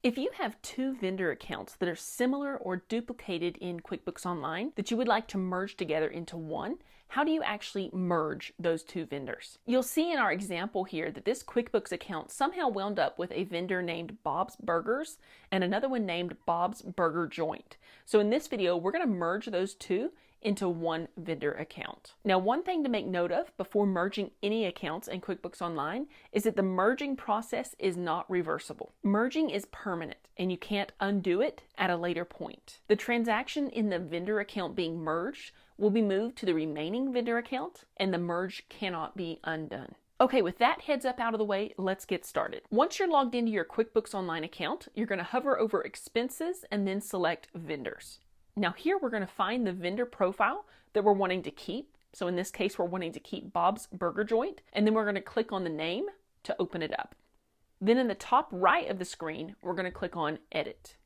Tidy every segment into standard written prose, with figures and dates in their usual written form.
If you have two vendor accounts that are similar or duplicated in QuickBooks Online that you would like to merge together into one, how do you actually merge those two vendors? You'll see in our example here that this QuickBooks account somehow wound up with a vendor named Bob's Burgers and another one named Bob's Burger Joint. So in this video, we're going to merge those two into one vendor account. Now, one thing to make note of before merging any accounts in QuickBooks Online is that the merging process is not reversible. Merging is permanent and you can't undo it at a later point. The transaction in the vendor account being merged will be moved to the remaining vendor account and the merge cannot be undone. Okay, with that heads up out of the way, let's get started. Once you're logged into your QuickBooks Online account, you're going to hover over Expenses and then select Vendors. Now here we're going to find the vendor profile that we're wanting to keep. So in this case, we're wanting to keep Bob's Burger Joint, and then we're going to click on the name to open it up. Then in the top right of the screen, we're going to click on Edit.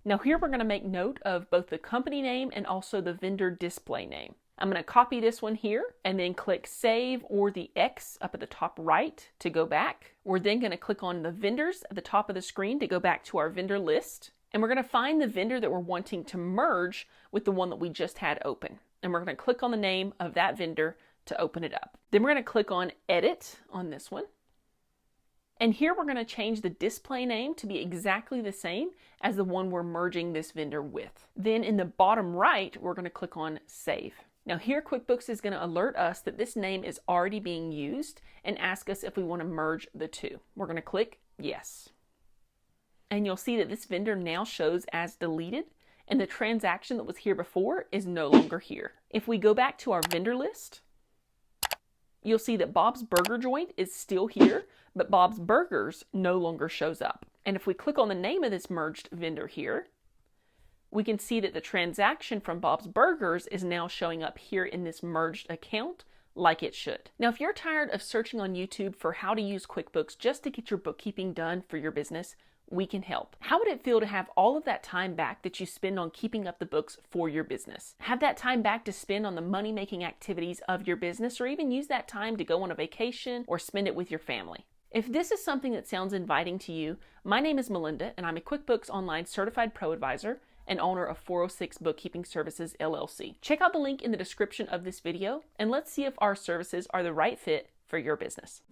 Now here we're going to make note of both the company name and also the vendor display name. I'm going to copy this one here and then click Save or the X up at the top right to go back. We're then going to click on the vendors at the top of the screen to go back to our vendor list. And we're going to find the vendor that we're wanting to merge with the one that we just had open. And we're going to click on the name of that vendor to open it up. Then we're going to click on Edit on this one. And here we're going to change the display name to be exactly the same as the one we're merging this vendor with. Then in the bottom right, we're going to click on Save. Now here QuickBooks is going to alert us that this name is already being used and ask us if we want to merge the two. We're going to click Yes. And you'll see that this vendor now shows as deleted and the transaction that was here before is no longer here. If we go back to our vendor list, you'll see that Bob's Burger Joint is still here, but Bob's Burgers no longer shows up. And if we click on the name of this merged vendor here, we can see that the transaction from Bob's Burgers is now showing up here in this merged account like it should. Now, if you're tired of searching on YouTube for how to use QuickBooks just to get your bookkeeping done for your business, we can help. How would it feel to have all of that time back that you spend on keeping up the books for your business? Have that time back to spend on the money-making activities of your business, or even use that time to go on a vacation or spend it with your family. If this is something that sounds inviting to you, my name is Melinda and I'm a QuickBooks Online Certified Pro Advisor and owner of 406 Bookkeeping Services, LLC. Check out the link in the description of this video and let's see if our services are the right fit for your business.